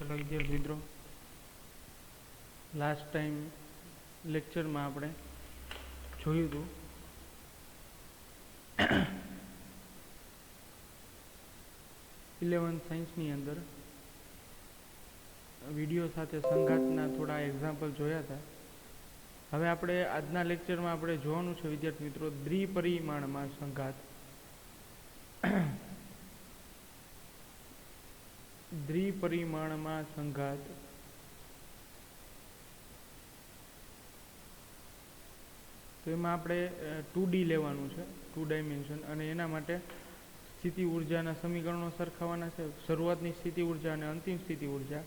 ચલો વિદ્યાર્થી મિત્રો, લાસ્ટ ટાઈમ લેક્ચરમાં આપણે જોયું હતું 11th સાયન્સની અંદર વિડીયો સાથે સંઘાતના થોડા એક્ઝામ્પલ જોયા હતા. હવે આપણે આજના લેક્ચરમાં આપણે જોવાનું છે વિદ્યાર્થી મિત્રો દ્વિપરિમાણમાં સંઘાત. દ્વિપરિમાણમાં સંઘાત તો એમાં આપણે 2D લેવાનું છે, 2 ડાયમેન્શન, અને એના માટે સ્થિતિ ઉર્જાના સમીકરણો સરખાવવાના છે, શરૂઆતની સ્થિતિ ઉર્જા અને અંતિમ સ્થિતિ ઉર્જા.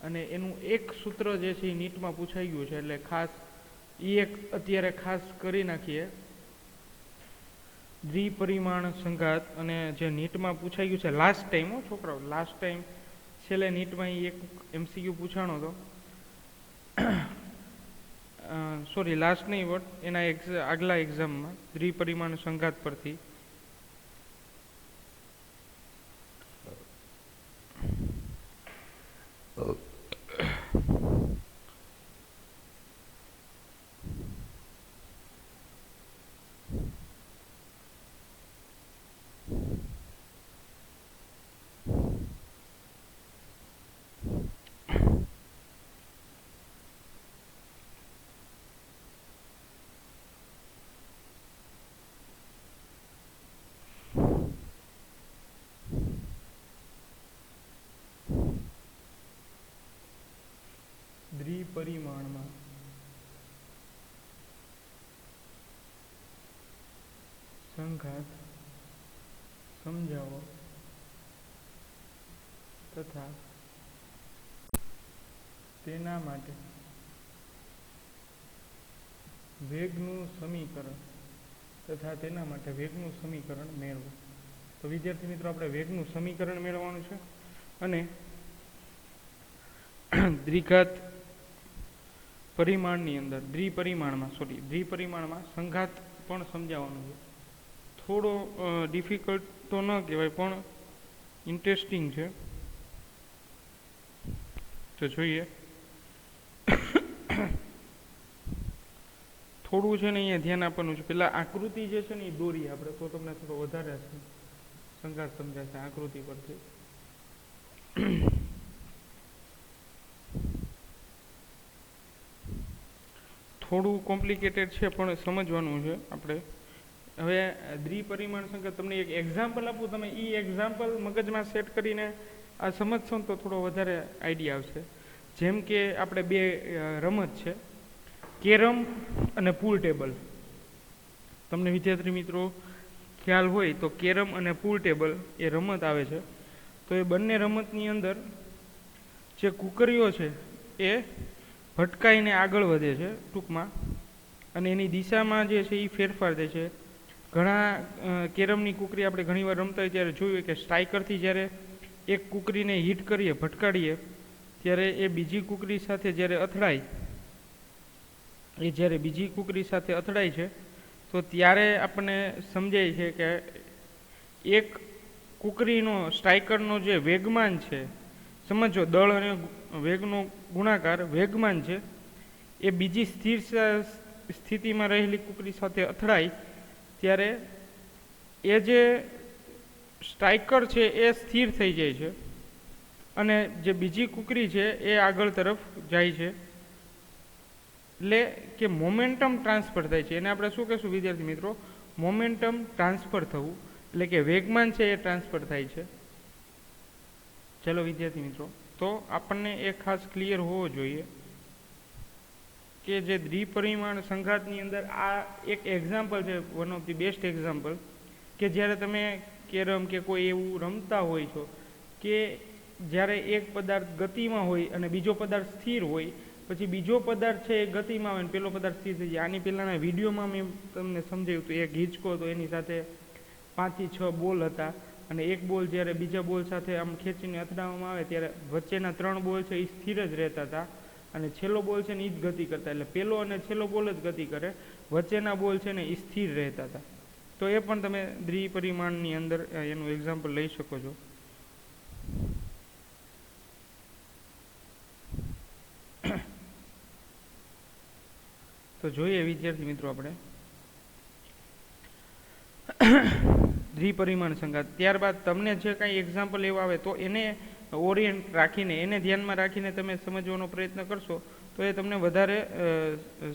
અને એનું એક સૂત્ર જે છે એ નીટમાં પૂછાઈ ગયું છે, એટલે ખાસ એ એક અત્યારે ખાસ કરી નાખીએ. દ્વિપરિમાણ સંઘાત અને જે નીટમાં પૂછાઈ ગયું છે લાસ્ટ ટાઈમ, છોકરાઓ લાસ્ટ ટાઈમ છેલ્લે નીટમાં એક MCQ પૂછાણો હતો, સોરી લાસ્ટ નહીં બટ એના આગલા એક્ઝામમાં દ્વિપરિમાણ સંઘાત પરથી દ્વિપરિમાણમાં સંઘાત સમજાવો તથા તેના માટે વેગનું સમીકરણ મેળવો. તો વિદ્યાર્થી મિત્રો આપણે વેગનું સમીકરણ મેળવવાનું છે અને દ્વિઘાત પરિમાણની અંદર દ્વિપરિમાણમાં સંઘાત પણ સમજાવવાનું છે. થોડો ડિફિકલ્ટ તો ન કહેવાય પણ ઇન્ટરેસ્ટિંગ છે, તો જોઈએ. થોડું છે ને અહીંયા ધ્યાન આપવાનું છે. પેલા આકૃતિ જે છે ને એ દોરી આપણે, તો તમને થોડો વધારે સંઘાત સમજાશે આકૃતિ પરથી. થોડું કોમ્પ્લિકેટેડ છે પણ સમજવાનું છે આપણે. હવે દ્વિપરિમાણ સંઘાત તમને એક એક્ઝામ્પલ આપું, તમે એ એક્ઝામ્પલ મગજમાં સેટ કરીને આ સમજશો તો થોડો વધારે આઈડિયા આવશે. જેમ કે આપણે બે રમત છે, કેરમ અને પૂલ ટેબલ. તમને વિદ્યાર્થી મિત્રો ખ્યાલ હોય તો કેરમ અને પૂલ ટેબલ એ રમત આવે છે. તો એ બંને રમતની અંદર જે કુકરીઓ છે એ ભટકાઈને આગળ વધે છે ટૂંકમાં, અને એની દિશામાં જે છે એ ફેરફાર થાય છે. ઘણા કેરમની કુકરી આપણે ઘણીવાર રમતા હોય ત્યારે જોયું કે સ્ટ્રાઇકરથી જ્યારે એક કુકરીને હિટ કરીએ, ભટકાડીએ, ત્યારે એ બીજી કુકરી સાથે જ્યારે અથડાય છે તો ત્યારે આપણને સમજાય છે કે એક કુકરીનો સ્ટ્રાઇકરનો જે વેગમાન છે, સમજો દળ અને વેગનો ગુણાકાર વેગમાન છે, એ બીજી સ્થિર સ્થિતિમાં રહેલી કુકરી સાથે અથડાય ત્યારે એ જે સ્ટ્રાઇકર છે એ સ્થિર થઈ જાય છે અને જે બીજી કુકરી છે એ આગળ તરફ જાય છે. એટલે કે મોમેન્ટમ ટ્રાન્સફર થાય છે. એને આપણે શું કહેશું વિદ્યાર્થી મિત્રો? મોમેન્ટમ ટ્રાન્સફર થવું, એટલે કે વેગમાન છે એ ટ્રાન્સફર થાય છે. ચલો વિદ્યાર્થી મિત્રો, તો આપણને એ ખાસ ક્લિયર હોવો જોઈએ કે જે દ્વિપરિમાણ સંઘાતની અંદર આ એક એક્ઝામ્પલ છે, one of the best example, કે જ્યારે તમે કેરમ કે કોઈ એવું રમતા હોય છો કે જ્યારે એક પદાર્થ ગતિમાં હોય અને બીજો પદાર્થ સ્થિર હોય, પછી બીજો પદાર્થ છે એ ગતિમાં આવે અને પેલો પદાર્થ સ્થિર થઈ જાય. આની પહેલાંના વિડીયોમાં મેં તમને સમજાવ્યું હતું, એક હિંચકો હતો, એની સાથે 5 થી 6 બોલ હતા, અને એક બોલ જ્યારે બીજા બોલ સાથે આમ ખેંચીને અથડાવવામાં આવે ત્યારે વચ્ચેના 3 બોલ છે એ સ્થિર જ રહેતા હતા, અને છેલ્લો બોલ છે ને એ જ ગતિ કરતા. એટલે પેલો અને છેલ્લો બોલ જ ગતિ કરે, વચ્ચેના બોલ છે ને એ સ્થિર રહેતા હતા. તો એ પણ તમે દ્વિપરિમાણની અંદર એનું એક્ઝામ્પલ લઈ શકો છો. તો જોઈએ વિદ્યાર્થી મિત્રો આપણે દ્વિપરિમાણ સંઘાત. ત્યારબાદ તમને જે કાંઈ એક્ઝામ્પલ એવા આવે તો એને ઓરિયન્ટ રાખીને, એને ધ્યાનમાં રાખીને તમે સમજવાનો પ્રયત્ન કરશો તો એ તમને વધારે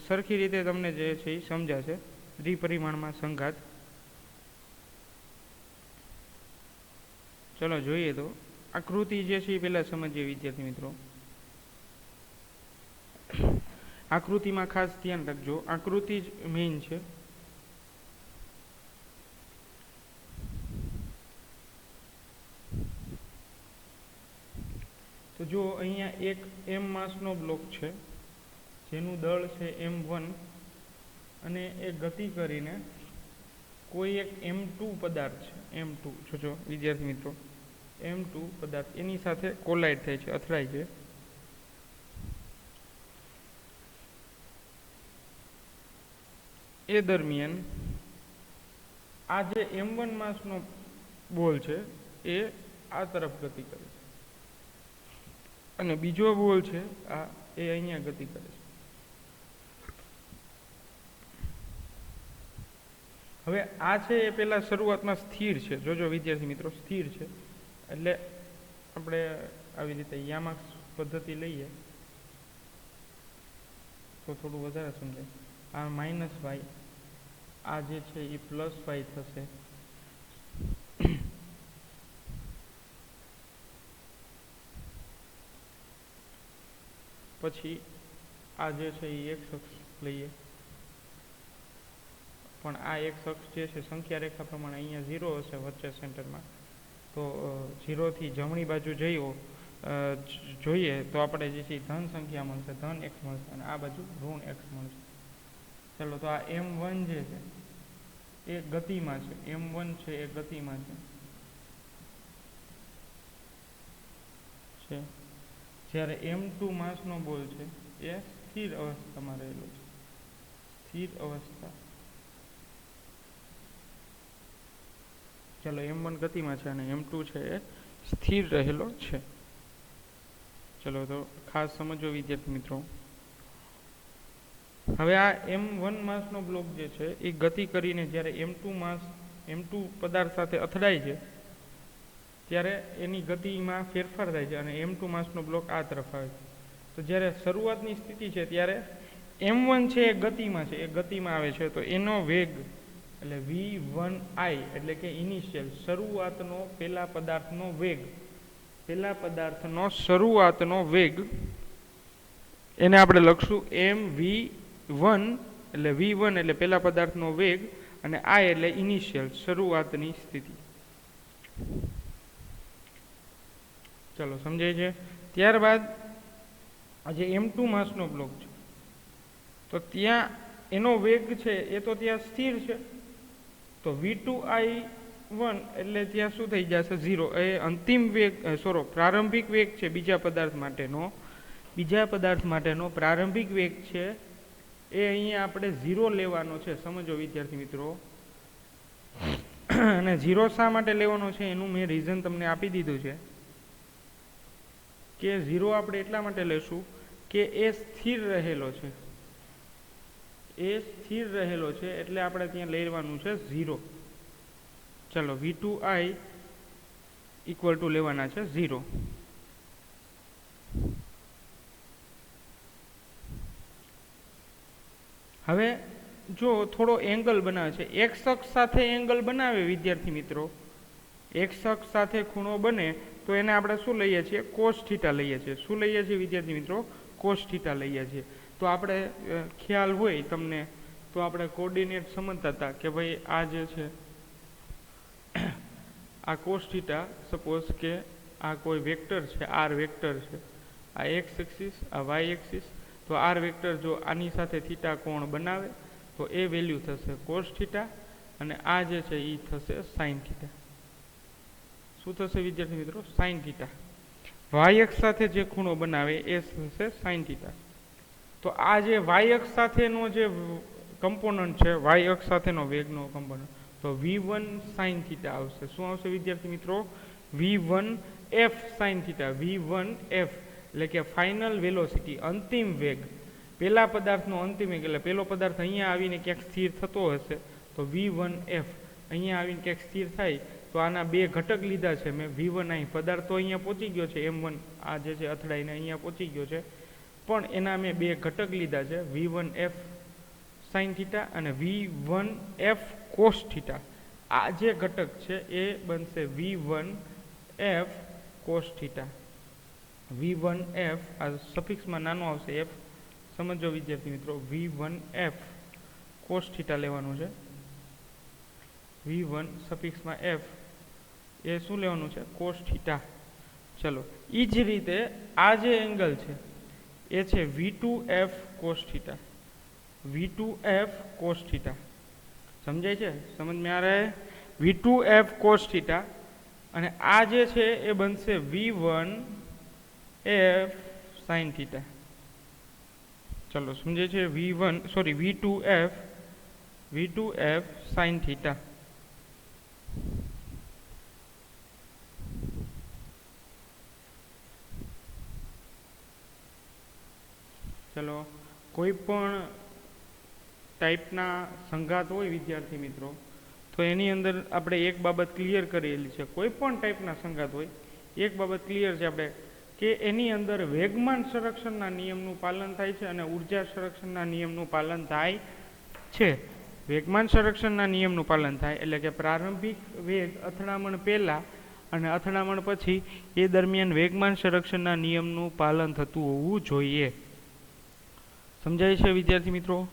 સરખી રીતે તમને જે છે એ સમજાશે. દ્વિપરિમાણમાં સંઘાત. ચલો જોઈએ તો આકૃતિ જે છે એ પહેલાં સમજીએ વિદ્યાર્થી મિત્રો. આકૃતિમાં ખાસ ધ્યાન રાખજો, આકૃતિ જ મેઇન છે. તો જો અહીંયા એક m માસનો બ્લોક છે જેનું દળ છે m1 અને એ ગતિ કરીને કોઈ એક m2 પદાર્થ છે, m2 જોજો વિદ્યાર્થી મિત્રો, m2 પદાર્થ એની સાથે કોલાઇડ થાય છે, અથડાય છે. એ દરમિયાન આ જે m1 માસનો બોલ છે એ આ તરફ ગતિ કરે છે અને બીજો બોલ છે આ એ અહીંયા ગતિ કરે છે. હવે આ છે એ પહેલા શરૂઆતમાં સ્થિર છે, જોજો વિદ્યાર્થી મિત્રો, સ્થિર છે. એટલે આપણે આવી રીતે યામાક્સ પદ્ધતિ લઈએ તો થોડું વધારે સમજાય. આ માઇનસ વાય, આ જે છે એ પ્લસ વાય થશે. પછી આ જે છે એ x અક્ષ લઈએ, પણ આ x અક્ષ જે છે સંખ્યા રેખા પ્રમાણે અહીંયા 0 હશે વચ્ચે સેન્ટરમાં. તો 0 થી જમણી બાજુ જોઈએ તો આપણે જે છે ધન સંખ્યા મળશે, ધન x મળશે, અને આ બાજુ ઋણ x મળશે. ચાલો, તો આ m1 જે છે એ ગતિમાં છે, m1 છે એ ગતિમાં છે. જ્યારે m2 માસનો બોલ છે એ સ્થિર અવસ્થામાં રહેલો છે, સ્થિર અવસ્થા. ચાલો, m1 ગતિમાં છે અને m2 છે એ સ્થિર રહેલો છે. ચલો, તો ખાસ સમજો વિદ્યાર્થી મિત્રો. હવે આ m1 માસનો બ્લોક જે છે એ ગતિ કરીને જ્યારે m2 પદાર્થ સાથે અથડાય છે ત્યારે એની ગતિમાં ફેરફાર થાય છે અને m2 માસનો બ્લોક આ તરફ આવે છે. તો જ્યારે શરૂઆતની સ્થિતિ છે ત્યારે m1 છે એ ગતિમાં છે, એ ગતિમાં આવે છે. તો એનો વેગ એટલે v1i એટલે કે ઇનિશિયલ, શરૂઆતનો પેલા પદાર્થનો વેગ, પેલા પદાર્થનો શરૂઆતનો વેગ, એને આપણે લખશું mv1 એટલે v1 એટલે પેલા પદાર્થનો વેગ અને i એટલે ઇનિશિયલ, શરૂઆતની સ્થિતિ. ચલો, સમજાય છે. ત્યારબાદ આ જે m2 માસનો બ્લોક છે તો ત્યાં એનો વેગ છે એ તો ત્યાં સ્થિર છે. તો v2i1 એટલે ત્યાં શું થઈ જશે? 0. એ અંતિમ વેગ, પ્રારંભિક વેગ છે બીજા પદાર્થ માટેનો પ્રારંભિક વેગ છે એ અહીંયા આપણે 0 લેવાનો છે. સમજો વિદ્યાર્થી મિત્રો. અને 0 શા માટે લેવાનો છે એનું મેં રીઝન તમને આપી દીધું છે કે 0 આપણે એટલા માટે લેશું કે એ સ્થિર રહેલો છે, એ સ્થિર રહેલો છે એટલે આપણે ત્યાં લેવાનું છે 0. ચલો, v2i ઇક્વલ ટુ લેવાના છે 0. હવે જો થોડો એંગલ બનાવે છે, x અક્ષ સાથે એંગલ બનાવે વિદ્યાર્થી મિત્રો, x અક્ષ સાથે ખૂણો બને તો એને આપણે શું લઈએ છીએ? cos થીટા લઈએ છીએ. શું લઈએ છીએ વિદ્યાર્થી મિત્રો? cos થીટા લઈએ છીએ. તો આપણે ખ્યાલ હોય તમને તો આપણે કોર્ડિનેટ સમજતા હતા કે ભાઈ આ જે છે આ cos થીટા, સપોઝ કે આ કોઈ વેક્ટર છે, r વેક્ટર છે, આ x એક્સિસ, આ y એક્સિસ. તો r વેક્ટર જો આની સાથે થીટા કોણ બનાવે તો એ વેલ્યુ થશે cos થીટા અને આ જે છે એ થશે sin થીટા. શું થશે વિદ્યાર્થી મિત્રો? sin theta. y અક્ષ સાથે જે ખૂણો બનાવે એ થશે sin થીટા. તો આ જે y અક્ષ સાથેનો જે કમ્પોનન્ટ છે, y અક્ષ સાથેનો વેગનો કમ્પોનન્ટ, તો v1 sin થીટા આવશે. શું આવશે વિદ્યાર્થી મિત્રો? v1f sin theta. v1f એટલે કે ફાઇનલ વેલોસિટી, અંતિમ વેગ. પહેલા પદાર્થનો અંતિમ વેગ, એટલે પહેલો પદાર્થ અહીંયા આવીને ક્યાંક સ્થિર થતો હશે તો V1F અહીંયા આવીને ક્યાંક સ્થિર થાય, તો આના બે ઘટક લીધા છે મેં. V1I પદાર્થ તો અહીંયા પહોંચી ગયો છે, M1 આ જે છે અથડાઈને અહીંયા પહોંચી ગયો છે, પણ એના મેં બે ઘટક લીધા છે, V1F sin θ અને V1F cos θ. આ જે ઘટક છે એ બનશે V1F cos θ. V1F આ સફિક્સમાં નાનો આવશે F, સમજો વિદ્યાર્થી મિત્રો. V1F cos θ લેવાનું છે. V1 સફિક્સમાં F એ શું લેવાનું છે? cos θ. ચલો, એ જ રીતે આ જે એંગલ છે એ છે V2F cos θ. V2F cos θ સમજાય છે? સમજમાં આ રહે? V2F cos θ અને આ જે છે એ બનશે V1F sin θ. ચલો સમજે છે? V2F sin θ. ચલો, કોઈ પણ ટાઈપના સંઘાત હોય વિદ્યાર્થી મિત્રો, તો એની અંદર આપણે એક બાબત ક્લિયર કરેલી છે. કોઈ પણ ટાઈપના સંઘાત હોય, એક બાબત ક્લિયર છે આપણે કે એની અંદર વેગમાન સંરક્ષણના નિયમનું પાલન થાય છે અને ઉર્જા સંરક્ષણના નિયમનું પાલન થાય છે. વેગમાન સંરક્ષણના નિયમનું પાલન થાય એટલે કે પ્રારંભિક વેગ અથડામણ પહેલાં અને અથડામણ પછી એ દરમિયાન વેગમાન સંરક્ષણના નિયમનું પાલન થતું હોવું જોઈએ. સમજાય છે વિદ્યાર્થી મિત્રો?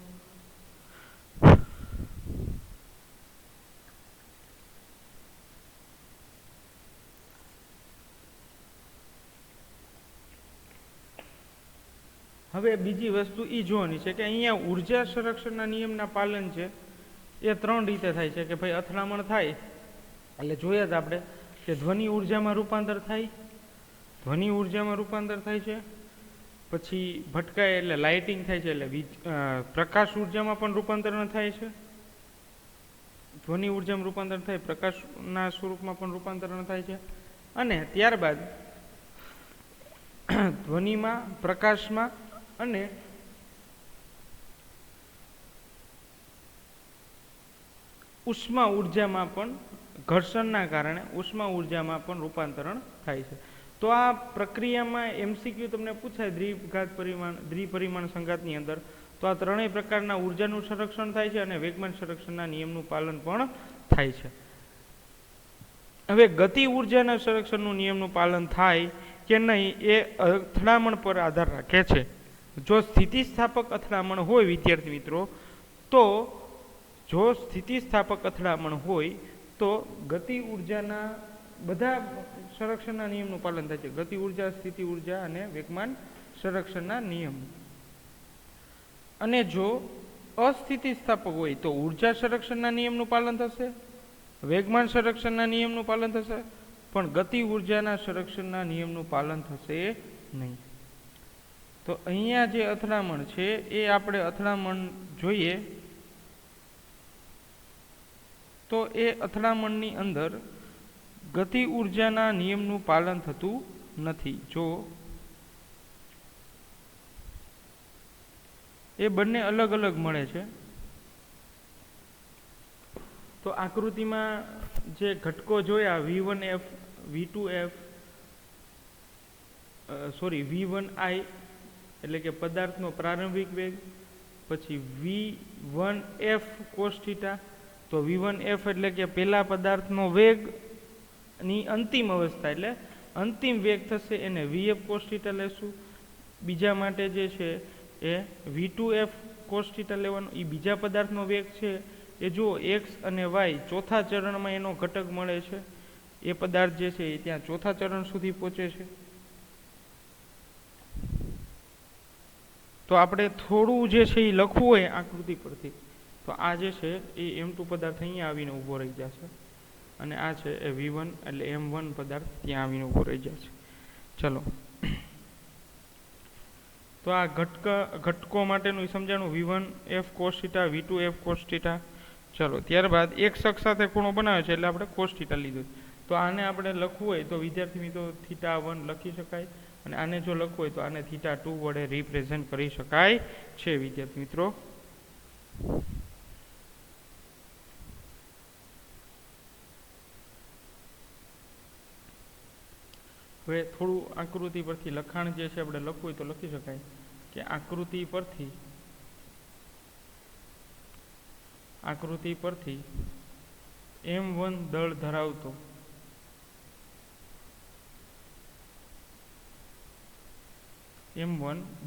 હવે બીજી વસ્તુ એ જોવાની છે કે અહીંયા ઉર્જા સંરક્ષણના નિયમના પાલન છે એ ત્રણ રીતે થાય છે. કે ભાઈ અથડામણ થાય એટલે જોયા જ આપણે કે ધ્વનિ ઉર્જામાં રૂપાંતર થાય, ધ્વનિ ઉર્જામાં રૂપાંતર થાય છે. પછી ભટકાય એટલે લાઇટિંગ થાય છે, એટલે પ્રકાશ ઉર્જામાં પણ રૂપાંતરણ થાય છે. ધ્વનિ ઉર્જામાં રૂપાંતર થાય, પ્રકાશના સ્વરૂપમાં પણ રૂપાંતરણ થાય છે. અને ત્યારબાદ ધ્વનિમાં, પ્રકાશમાં અને ઉષ્મા ઉર્જામાં પણ ઘર્ષણના કારણે ઉષ્મા ઉર્જામાં પણ રૂપાંતરણ થાય છે. તો આ પ્રક્રિયામાં MCQ તમને પૂછાય દ્વિપરિમાણ સંઘાતની અંદર, તો આ ત્રણેય પ્રકારના ઉર્જાનું સંરક્ષણ થાય છે અને વેગમાન સંરક્ષણના નિયમનું પાલન પણ થાય છે. હવે ગતિ ઉર્જાના સંરક્ષણનું નિયમનું પાલન થાય કે નહીં એ અથડામણ પર આધાર રાખે છે. જો સ્થિતિસ્થાપક અથડામણ હોય વિદ્યાર્થી મિત્રો, તો જો સ્થિતિસ્થાપક અથડામણ હોય તો ગતિ ઉર્જાના બધા સંરક્ષણના નિયમનું પાલન થાય છે. ગતિ ઉર્જા, સ્થિતિ ઉર્જા અને વેગમાન સંરક્ષણના નિયમ. અને જો અસ્થિતિસ્થાપક હોય તો ઉર્જા સંરક્ષણના નિયમનું પાલન થશે, વેગમાન સંરક્ષણના નિયમનું પાલન થશે, પણ ગતિ ઉર્જાના સંરક્ષણના નિયમનું પાલન થશે નહીં. તો અહીંયા જે અથડામણ છે એ આપણે અથડામણ જોઈએ તો એ અથડામણની અંદર ગતિ ઉર્જાના નિયમનું પાલન થતું નથી. જો એ બંને અલગ અલગ મળે છે તો આકૃતિમાં જે ઘટકો જોયા V1F, V2F V1I એટલે કે પદાર્થનો પ્રારંભિક વેગ, પછી V1F cos θ. તો V1F એટલે કે પહેલા પદાર્થનો વેગની અંતિમ અવસ્થા એટલે અંતિમ વેગ થશે એને VF cos θ લેશું. બીજા માટે જે છે એ V2F cos θ લેવાનો. એ બીજા પદાર્થનો વેગ છે એ જો X અને Y ચોથા ચરણમાં એનો ઘટક મળે છે, એ પદાર્થ જે છે એ ત્યાં ચોથા ચરણ સુધી પહોંચે છે. તો આપણે થોડું જે છે એ લખવું હોય આકૃતિ પરથી, તો આ જે છે એ M2 પદાર્થ અહીંયા આવીને ઊભો રહી જશે અને આ છે એ V1 એટલે M1 પદાર્થ ત્યાં આવીને ઊભો રહી જશે. ચલો, તો આ ઘટકો માટેનું સમજાણું V1F cos θ, V2F cos θ. ચલો, ત્યારબાદ એક શખ્સ સાથે ખૂણો બનાવે છે એટલે આપણે cos θ લીધું. તો આને આપણે લખવું હોય તો વિદ્યાર્થી મિત્રો θ1 લખી શકાય અને આને જો લખવું હોય તો આને θ2 વડે રિપ્રેઝેન્ટ કરી શકાય છે વિદ્યાર્થી મિત્રો. હવે થોડું આકૃતિ પરથી લખાણ જે છે આપણે લખવું હોય તો લખી શકાય કે આકૃતિ પરથી M1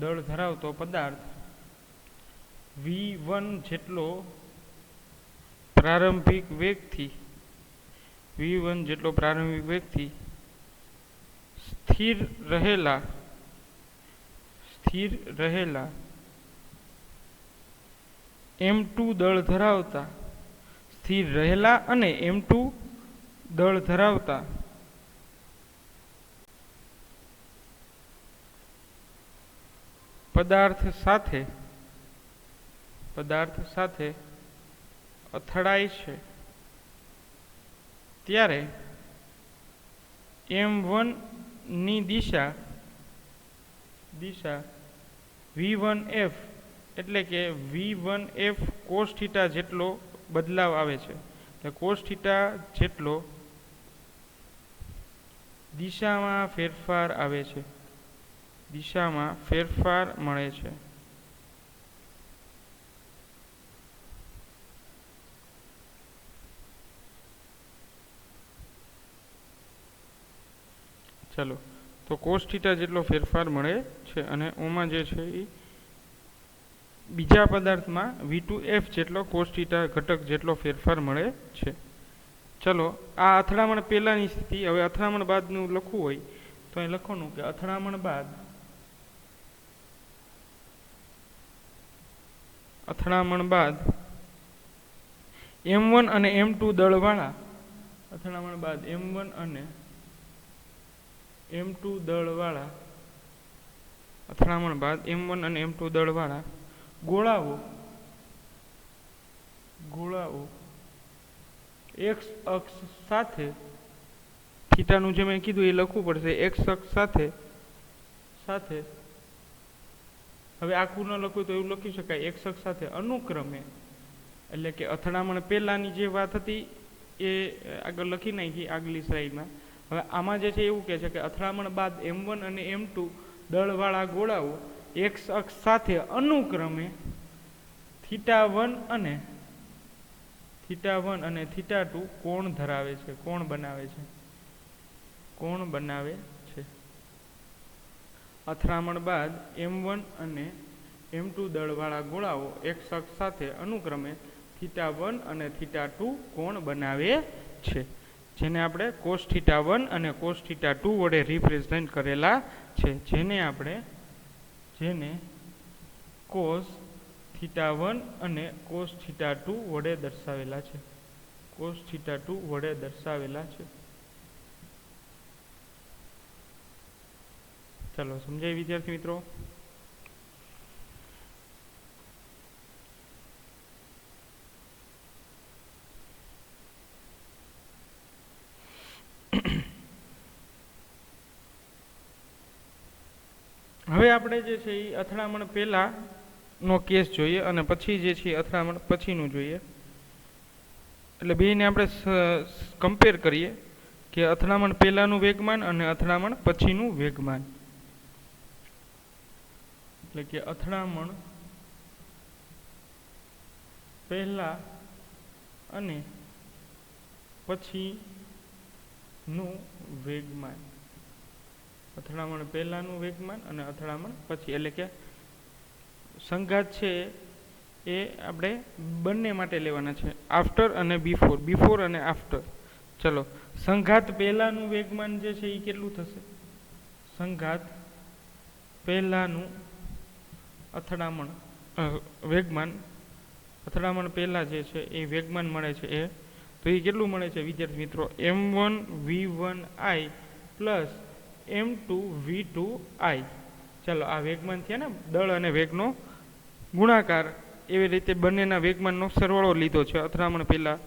દળ ધરાવતો પદાર્થ V1 જેટલો પ્રારંભિક વેગથી સ્થિર રહેલા M2 દળ ધરાવતા પદાર્થ સાથે અથડાય છે ત્યારે M1 ની દિશા V1F એટલે કે V1F cos θ જેટલો બદલાવ આવે છે. એટલે cos θ જેટલો દિશામાં ફેરફાર મળે છે. ચાલો, તો cos θ જેટલો ફેરફાર મળે છે અને ઓમાં જે છે એ બીજા પદાર્થમાં V2F જેટલો cos θ ઘટક જેટલો ફેરફાર મળે છે. ચલો, આ અથડામણ પહેલાની સ્થિતિ. હવે અથડામણ બાદનું લખવું હોય તો અહીં લખવાનું કે અથડામણ બાદ M1 અને M2 દળવાળા ગોળાઓ x અક્ષ સાથે થીટાનું જે મેં કીધું એ લખવું પડશે. x અક્ષ સાથે હવે આખું ન લખવું તો એવું લખી શકાય x અક્ષ સાથે અનુક્રમે, એટલે કે અથડામણ પહેલાની જે વાત હતી એ આગળ લખી નાખી આગલી સ્લાઇડમાં. હવે આમાં જે છે એવું કહે છે કે અથડામણ બાદ M1 અને M2 દળવાળા ગોળાઓ x અક્ષ સાથે અનુક્રમે θ1 અને θ2 કોણ બનાવે છે. અથડામણ બાદ M1 અને M2 દળવાળા ગોળાઓ x અક્ષ સાથે અનુક્રમે θ1 અને θ2 કોણ બનાવે છે, જેને આપણે cos θ1 અને cos θ2 વડે રિપ્રેઝેન્ટ કરેલા છે, જેને cos θ1 અને cos θ2 વડે દર્શાવેલા છે. ચાલો, સમજાય વિદ્યાર્થી મિત્રો? હવે આપણે જે છે એ અથડામણ પહેલાનો કેસ જોઈએ અને પછી જે છે અથડામણ પછીનું જોઈએ. એટલે બેને આપણે કમ્પેર કરીએ કે અથડામણ પહેલાનું વેગમાન અને અથડામણ પછીનું વેગમાન. એટલે કે અથડામણ પહેલા અને પછીનું વેગમાન. અથડામણ પહેલાનું વેગમાન અને અથડામણ પછી, એટલે કે સંઘાત છે એ આપણે બંને માટે લેવાના છે, આફ્ટર અને બિફોર અને આફ્ટર. ચલો, સંઘાત પહેલાનું વેગમાન જે છે એ કેટલું થશે? સંઘાત પહેલાનું અથડામણ પહેલા જે છે એ વેગમાન મળે છે એ, તો એ કેટલું મળે છે વિદ્યાર્થી મિત્રો? M1 V1I plus M2 V2I. ચાલો, આ વેગમાન થયા ને, દળ અને વેગનો ગુણાકાર. એવી રીતે બંનેના વેગમાનનો સરવાળો લીધો છે અથડામણ પહેલા.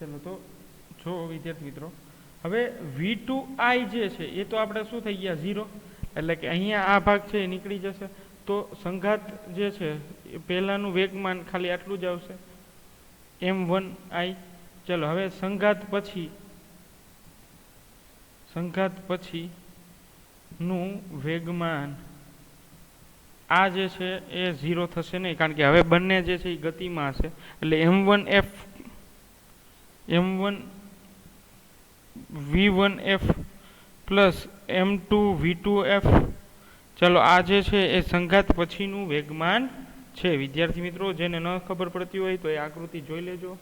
ચલો તો જો વિદ્યાર્થી મિત્રો, હવે v2i જે છે એ તો આપણે શું થઈ ગયા 0, એટલે કે અહીંયા આ ભાગ છે એ નીકળી જશે. તો સંઘાત જે છે એ પહેલાનું વેગમાન ખાલી આટલું જ આવશે m1i. ચલો હવે સંઘાત પછી નું વેગમાન આ જે છે એ 0 થશે નહીં, કારણ કે હવે બંને જે છે એ ગતિમાં હશે. એટલે m1 v1f plus m2 v2f. ચલો આ જે છે એ સંઘાત પછીનું વેગમાન છે. વિદ્યાર્થી મિત્રો, જેને ન ખબર પડતી હોય તો એ આકૃતિ જોઈ લેજો.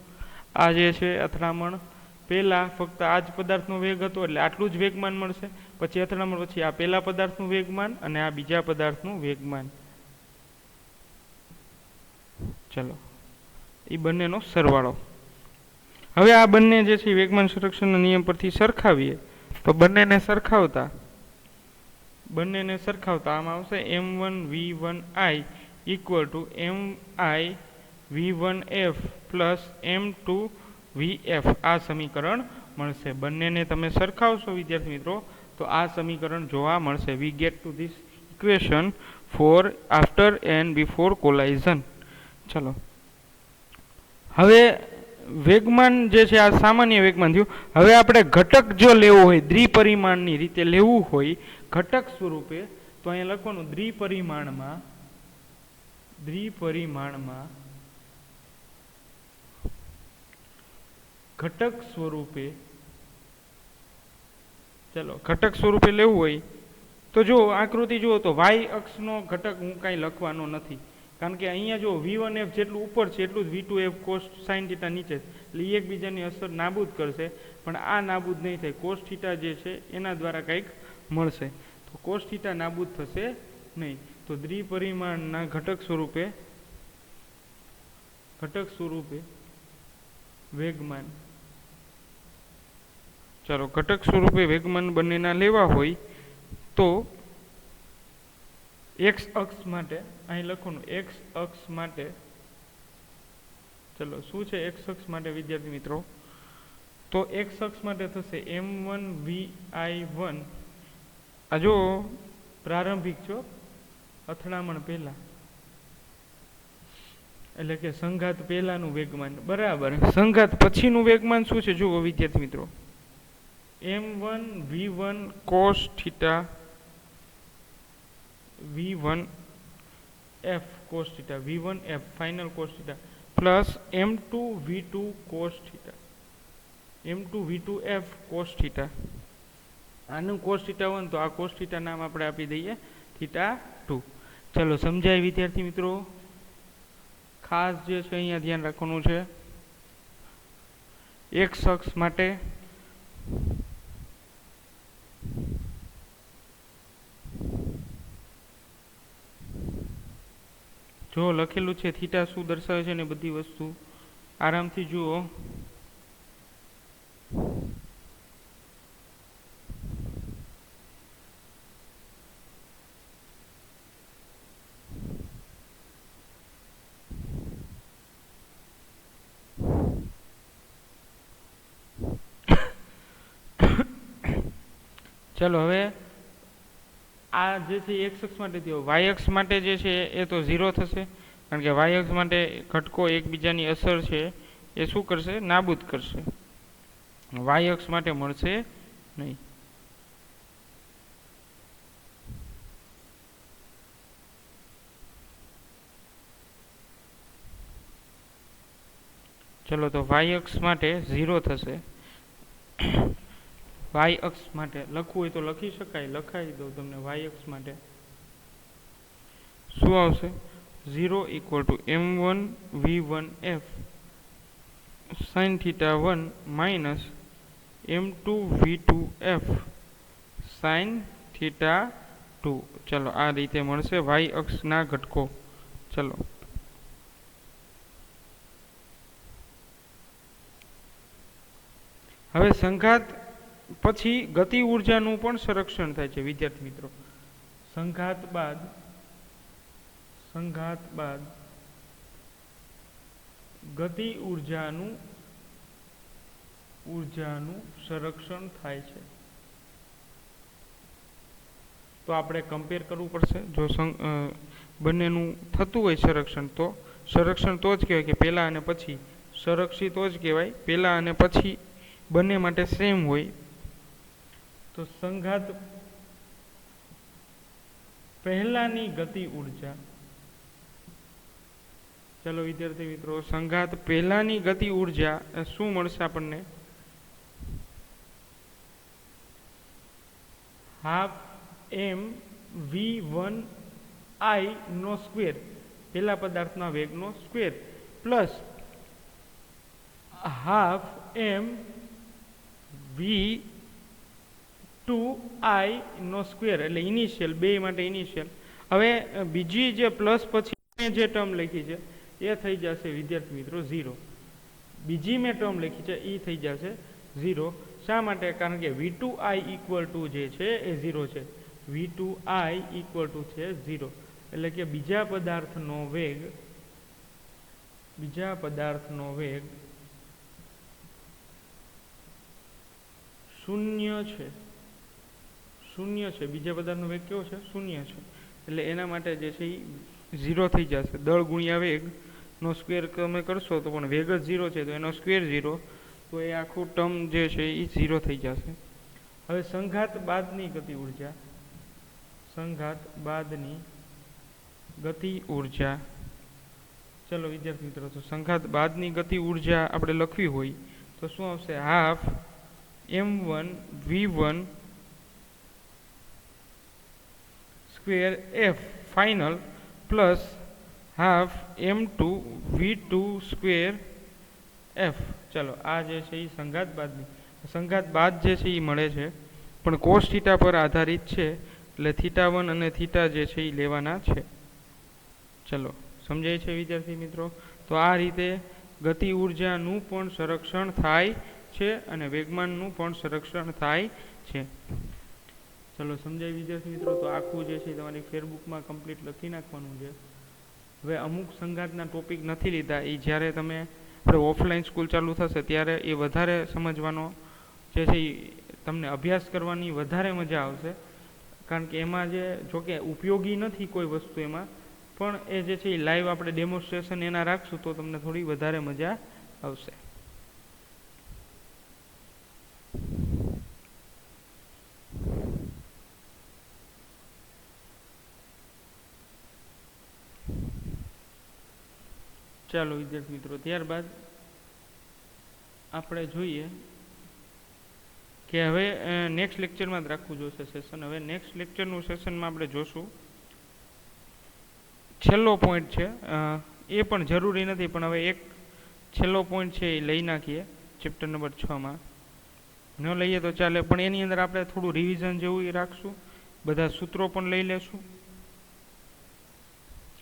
આ જે છે અથડામણ પહેલા ફક્ત આ જ પદાર્થનો વેગ હતો એટલે આટલું જ વેગમાન મળશે. પછી અથડામણ પછી આ પહેલા પદાર્થનું વેગમાન અને આ બીજા પદાર્થનું વેગમાન. ચલો એ બંનેનો સરવાળો. હવે આ બંને જે છે વેગમાન સંરક્ષણના નિયમ પરથી સરખાવીએ તો બંનેને સરખાવતા આમાં આવશે m1 v1i equal to mi v1f plus m2 vf. આ સમીકરણ મળશે. બંનેને તમે સરખાવશો વિદ્યાર્થી મિત્રો તો આ સમીકરણ જોવા મળશે. We get to this equation for after and before collision. ચલો હવે વેગમાન જે છે આ સામાન્ય વેગમાન થયું. હવે આપણે ઘટક જો લેવું હોય, દ્વિપરિમાણની રીતે લેવું હોય ઘટક સ્વરૂપે, તો અહીંયા લખવાનું દ્વિપરિમાણમાં ઘટક સ્વરૂપે. ચલો ઘટક સ્વરૂપે લેવું હોય તો જો આકૃતિ જુઓ તો y અક્ષનો ઘટક હું કાંઈ લખવાનો નથી, કારણ કે અહીંયા જો v1f જેટલું ઉપર છે એટલું જ v2f cos sin θ નીચે, એટલે એકબીજાની અસર નાબૂદ કરશે. પણ આ નાબૂદ નહીં થાય, cos θ જે છે એના દ્વારા કંઈક મળશે. તો cos θ નાબૂદ થશે નહીં. તો દ્વિપરિમાણના ઘટક સ્વરૂપે વેગમાન. ચાલો ઘટક સ્વરૂપે વેગમાન બંનેના લેવા હોય તો x અક્ષ માટે અહીં લખવાનું x અક્ષ માટે. ચલો શું છે x અક્ષ માટે વિદ્યાર્થી મિત્રો? તો x અક્ષ માટે થશે m1 vi1. આ જો પ્રારંભિક છો અથડામણ પહેલા, એટલે કે સંઘાત પહેલાનું વેગમાન બરાબર. સંઘાત પછીનું વેગમાન શું છે જુઓ વિદ્યાર્થી મિત્રો, m1 v1 cos θ v1f cos θ v1f final cos θ plus m2 v2 cos θ m2 v2f cos θ. આનું cos θ1 તો આ cos θ નામ આપણે આપી દઈએ θ2. ચલો સમજાય વિદ્યાર્થી મિત્રો? ખાસ જે છે અહીંયા ધ્યાન રાખવાનું છે x અક્ષ માટે જો લખેલું છે થીટા શું દર્શાવે છે ને બધી વસ્તુ આરામથી જુઓ. ચલો હવે આ જે છે x અક્ષ માટે થયો, y અક્ષ માટે જે છે એ તો 0 થશે, કારણ કે y અક્ષ માટે ઘટકો એકબીજાની અસર છે એ શું કરશે? નાબૂદ કરશે. y અક્ષ માટે મળશે નહીં. ચલો તો y અક્ષ માટે 0 થશે. y અક્ષ માટે લખવું હોય તો લખી શકાય, લખાઈ દો તમને. y અક્ષ માટે શું આવશે? 0 equal to m1 v1f sin θ1 minus m2 v2f sin θ2. ચલો આ રીતે મળશે y અક્ષના ઘટકો. ચલો હવે સંઘાત પછી ગતિ ઉર્જાનું પણ સંરક્ષણ થાય છે વિદ્યાર્થી મિત્રો. સંઘાત બાદ ગતિ ઉર્જાનું ઉર્જાનું સંરક્ષણ થાય છે. તો આપણે કમ્પેર કરવું પડશે. જો બંનેનું થતું હોય સંરક્ષણ, તો સંરક્ષણ તો જ કહેવાય કે પહેલાં અને પછી. સંરક્ષિત તો જ કહેવાય પહેલાં અને પછી બંને માટે સેમ હોય. તો સંઘાત પહેલાની ગતિ ઉર્જા, ચલો વિદ્યાર્થી મિત્રો, સંઘાત પહેલાની ગતિ ઉર્જા શું મળશે આપણને? હાફ mv1i નો સ્ક્વેર, પહેલા પદાર્થના વેગનો સ્ક્વેર, પ્લસ હાફ mv2i નો સ્ક્વેર, એટલે ઇનિશિયલ, બે માટે ઇનિશિયલ. હવે બીજી જે પ્લસ પછી જે ટર્મ લખી છે એ થઈ જશે વિદ્યાર્થી મિત્રો 0. બીજી મેં ટર્મ લખી છે એ થઈ જશે 0. શા માટે? કારણ કે v2i ઇક્વલ ટુ જે છે એ 0 છે. v2i ઇક્વલ ટુ છે 0, એટલે કે બીજા પદાર્થનો વેગ શૂન્ય છે. બીજા પદાર્થનો વેગ કેવો છે? શૂન્ય છે. એટલે એના માટે જે છે એ 0 થઈ જશે. દળ ગુણ્યા વેગ નો સ્ક્વેર તમે કરશો તો પણ વેગ જ 0 છે, તો એનો સ્ક્વેર 0, તો એ આખું ટર્મ જે છે એ 0 થઈ જશે. હવે સંઘાત બાદની ગતિ ઉર્જા, ચલો વિદ્યાર્થી મિત્રો, તો સંઘાત બાદની ગતિ ઉર્જા આપણે લખવી હોય તો શું આવશે? Half m1v1 square f final plus half m2v2 square f. ચલો આ જે છે એ સંઘાત બાદ જે છે એ મળે છે, પણ કોસ થીટા પર આધારિત છે, એટલે θ1 અને θ જે છે એ લેવાના છે. ચલો સમજાય છે વિદ્યાર્થી મિત્રો? તો આ રીતે ગતિ ઉર્જાનું પણ સંરક્ષણ થાય છે અને વેગમાનનું પણ સંરક્ષણ થાય છે. ચલો સમજાય વિદ્યાર્થી મિત્રો? તો આખું જે છે તમારી ફેરબુકમાં કમ્પ્લીટ લખી નાખવાનું છે. હવે અમુક સંઘાતના ટોપિક નથી લીધા, એ જ્યારે તમે આપણે ઓફલાઈન સ્કૂલ ચાલુ થશે ત્યારે એ વધારે સમજવાનો જે છે એ તમને અભ્યાસ કરવાની વધારે મજા આવશે. કારણ કે એમાં જે જોકે ઉપયોગી નથી કોઈ વસ્તુ એમાં, પણ એ જે છે એ લાઈવ આપણે ડેમોન્સ્ટ્રેશન એના રાખશું તો તમને થોડી વધારે મજા આવશે. ચાલો વિદ્યાર્થી મિત્રો, ત્યારબાદ આપણે જોઈએ કે હવે નેક્સ્ટ લેક્ચરમાં જ રાખવું જોશે સેશન. હવે નેક્સ્ટ લેક્ચરનું સેશનમાં આપણે જોશું છેલ્લો પોઈન્ટ છે, એ પણ જરૂરી નથી, પણ હવે એક છેલ્લો પોઈન્ટ છે એ લઈ નાખીએ ચેપ્ટર નંબર 6માં. ન લઈએ તો ચાલે, પણ એની અંદર આપણે થોડું રિવિઝન જેવું એ રાખશું, બધા સૂત્રો પણ લઈ લેશું,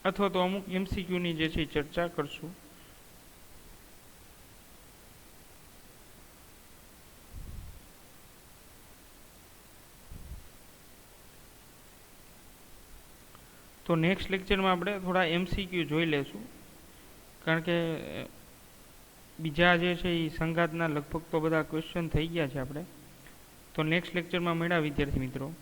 અથવા તો અમુક MCQની જે છે ચર્ચા કરશું. તો નેક્સ્ટ લેક્ચરમાં આપણે થોડા MCQ જોઈ લેશું, કારણ કે બીજા જે છે એ સંઘાતના લગભગ તો બધા ક્વેશ્ચન થઈ ગયા છે આપણે. તો નેક્સ્ટ લેક્ચરમાં મળ્યા વિદ્યાર્થી મિત્રો.